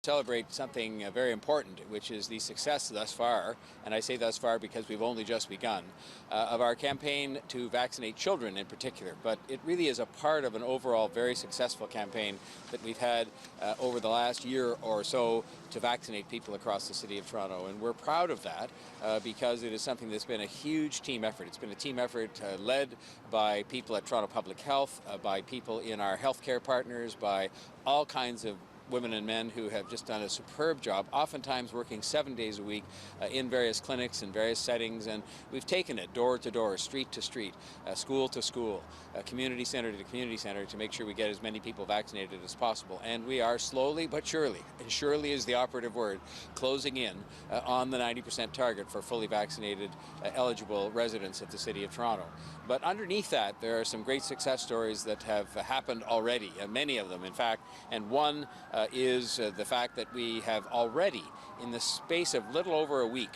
celebrate something very important, which is the success thus far, and I say thus far because we've only just begun, of our campaign to vaccinate children in particular. But it really is a part of an overall very successful campaign that we've had over the last year or so to vaccinate people across the City of Toronto. And we're proud of that because it is something that's been a huge team effort. It's been a team effort led by people at Toronto Public Health, by people in our healthcare partners, by all kinds of women and men who have just done a superb job, oftentimes working 7 days a week in various clinics and various settings, and we've taken it door to door, street to street, school to school, community center to community center to make sure we get as many people vaccinated as possible. And we are slowly but surely, and surely is the operative word, closing in on the 90% target for fully vaccinated eligible residents of the City of Toronto. But underneath that, there are some great success stories that have happened already, many of them in fact, and one is the fact that we have already, in the space of little over a week,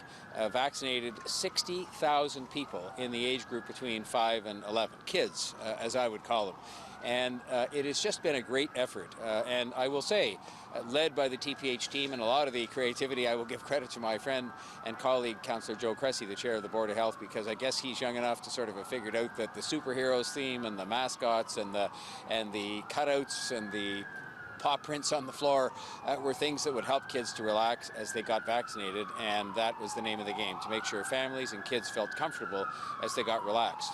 vaccinated 60,000 people in the age group between 5 and 11, kids, as I would call them. And it has just been a great effort. And I will say, led by the TPH team, and a lot of the creativity, I will give credit to my friend and colleague, Councillor Joe Cressy, the chair of the Board of Health, because I guess he's young enough to sort of have figured out that the superheroes theme and the mascots and the cutouts and the paw prints on the floor were things that would help kids to relax as they got vaccinated, and that was the name of the game, to make sure families and kids felt comfortable as they got relaxed.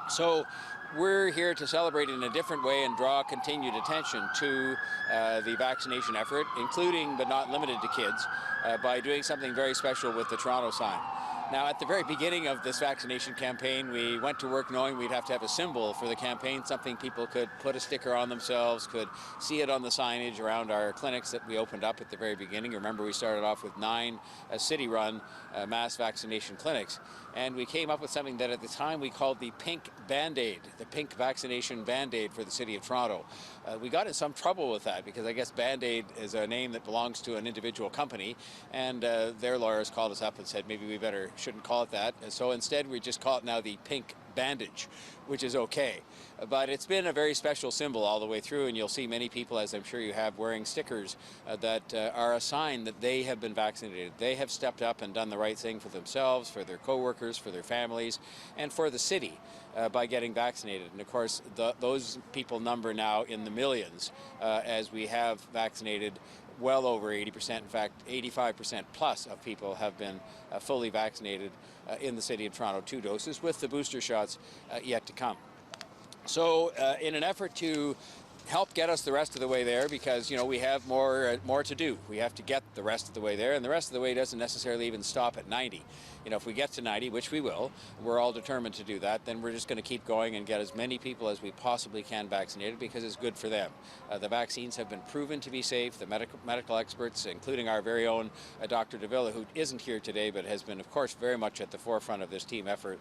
So we're here to celebrate in a different way and draw continued attention to the vaccination effort, including but not limited to kids, by doing something very special with the Toronto sign. Now, at the very beginning of this vaccination campaign, we went to work knowing we'd have to have a symbol for the campaign, something people could put a sticker on themselves, could see it on the signage around our clinics that we opened up at the very beginning. Remember, we started off with 9 city-run mass vaccination clinics, and we came up with something that at the time we called the Pink Band-Aid, the Pink Vaccination Band-Aid for the City of Toronto. We got in some trouble with that because I guess Band-Aid is a name that belongs to an individual company, and their lawyers called us up and said maybe we shouldn't call it that. And so instead we just call it now the Pink Bandage, which is okay. But it's been a very special symbol all the way through, and you'll see many people, as I'm sure you have, wearing stickers that are a sign that they have been vaccinated. They have stepped up and done the right thing for themselves, for their co-workers, for their families, and for the city by getting vaccinated. And of course, those people number now in the millions as we have vaccinated well over 80%, in fact 85% plus of people have been fully vaccinated in the City of Toronto, 2 doses, with the booster shots yet to come. So in an effort to help get us the rest of the way there, because we have more to do. We have to get the rest of the way there, and the rest of the way doesn't necessarily even stop at 90. If we get to 90, which we will, we're all determined to do that, then we're just going to keep going and get as many people as we possibly can vaccinated because it's good for them. The vaccines have been proven to be safe. The medical experts, including our very own Dr. Davila, who isn't here today but has been, of course, very much at the forefront of this team effort,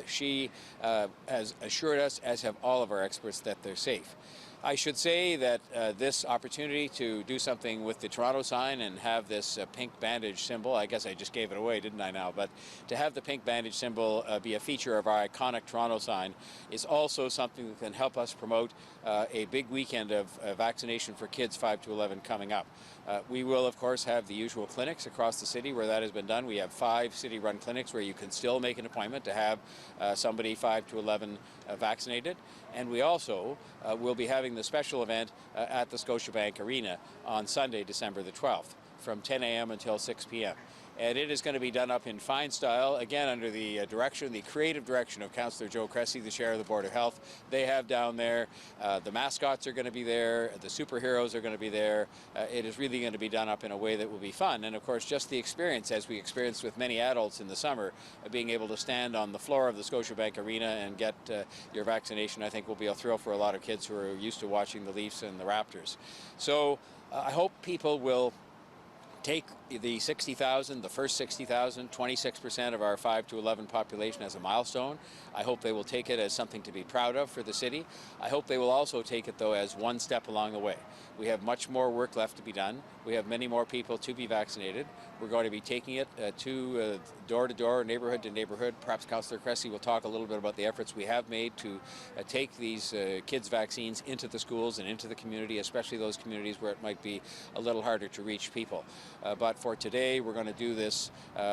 she has assured us, as have all of our experts, that they're safe. I should say that this opportunity to do something with the Toronto sign and have this pink bandage symbol, I guess I just gave it away, didn't I now, but to have the pink bandage symbol be a feature of our iconic Toronto sign is also something that can help us promote a big weekend of vaccination for kids 5 to 11 coming up. We will, of course, have the usual clinics across the city where that has been done. We have 5 city-run clinics where you can still make an appointment to have somebody 5 to 11 vaccinated. And we also will be having the special event at the Scotiabank Arena on Sunday, December the 12th, from 10 a.m. until 6 p.m. And it is going to be done up in fine style, again under the the creative direction of Councillor Joe Cressy, the chair of the Board of Health. They have down there, the mascots are going to be there, the superheroes are going to be there. It is really going to be done up in a way that will be fun. And of course, just the experience, as we experienced with many adults in the summer, being able to stand on the floor of the Scotiabank Arena and get your vaccination, I think will be a thrill for a lot of kids who are used to watching the Leafs and the Raptors. So I hope people will take the 60,000, the first 60,000, 26% of our 5 to 11 population as a milestone. I hope they will take it as something to be proud of for the city. I hope they will also take it, though, as one step along the way. We have much more work left to be done. We have many more people to be vaccinated. We're going to be taking it to door to door, neighborhood to neighborhood. Perhaps Councillor Cressy will talk a little bit about the efforts we have made to take these kids' vaccines into the schools and into the community, especially those communities where it might be a little harder to reach people. But for today, we're going to do this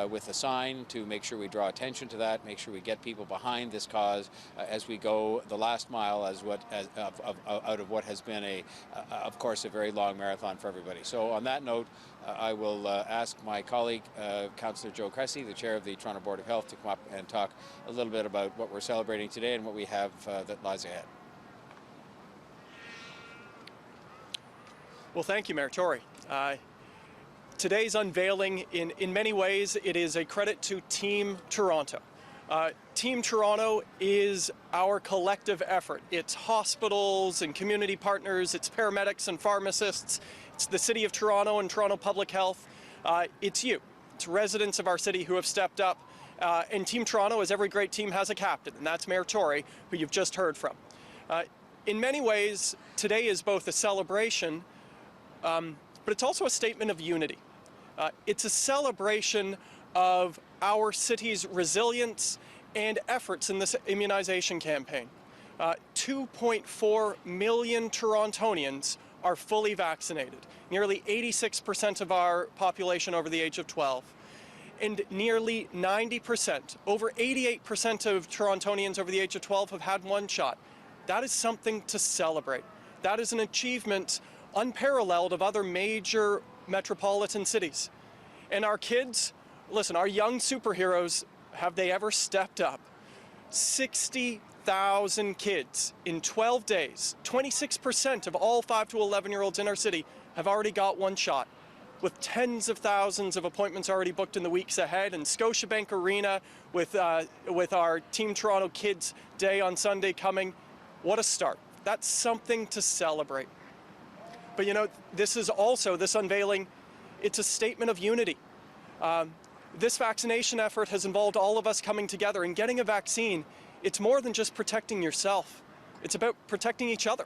with a sign to make sure we draw attention to that, make sure we get people behind this cause as we go the last mile out of what has been, of course, a very long marathon for everybody. So on that note, I will ask my colleague, Councillor Joe Cressy, the Chair of the Toronto Board of Health, to come up and talk a little bit about what we're celebrating today and what we have that lies ahead. Well, thank you, Mayor Tory. Today's unveiling, in many ways, it is a credit to Team Toronto. Team Toronto is our collective effort. It's hospitals and community partners, it's paramedics and pharmacists, it's the City of Toronto and Toronto Public Health. It's you. It's residents of our city who have stepped up. And Team Toronto, as every great team, has a captain, and that's Mayor Tory, who you've just heard from. In many ways, today is both a celebration, but it's also a statement of unity. It's a celebration of our city's resilience and efforts in this immunization campaign. 2.4 million Torontonians are fully vaccinated, nearly 86% of our population over the age of 12. And nearly 90%, over 88% of Torontonians over the age of 12 have had one shot. That is something to celebrate. That is an achievement unparalleled of other major metropolitan cities. And our kids, listen, our young superheroes, have they ever stepped up? 60,000 kids in 12 days, 26% of all 5 to 11-year-olds in our city have already got one shot, with tens of thousands of appointments already booked in the weeks ahead, and Scotiabank Arena with our Team Toronto Kids Day on Sunday coming. What a start. That's something to celebrate. But you know, this is also, this unveiling, it's a statement of unity. This vaccination effort has involved all of us coming together, and getting a vaccine, it's more than just protecting yourself. It's about protecting each other.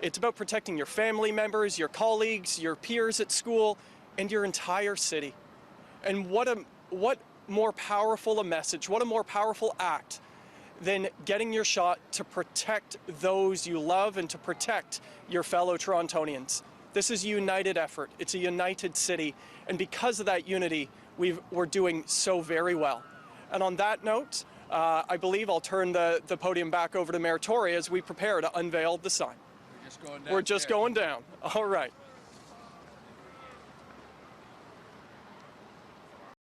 It's about protecting your family members, your colleagues, your peers at school, and your entire city. And what more powerful a message, what a more powerful act than getting your shot to protect those you love and to protect your fellow Torontonians. This is a united effort. It's a united city. And because of that unity, we're doing so very well. And on that note, I believe I'll turn the podium back over to Mayor Tory as we prepare to unveil the sign. We're just going down. All right.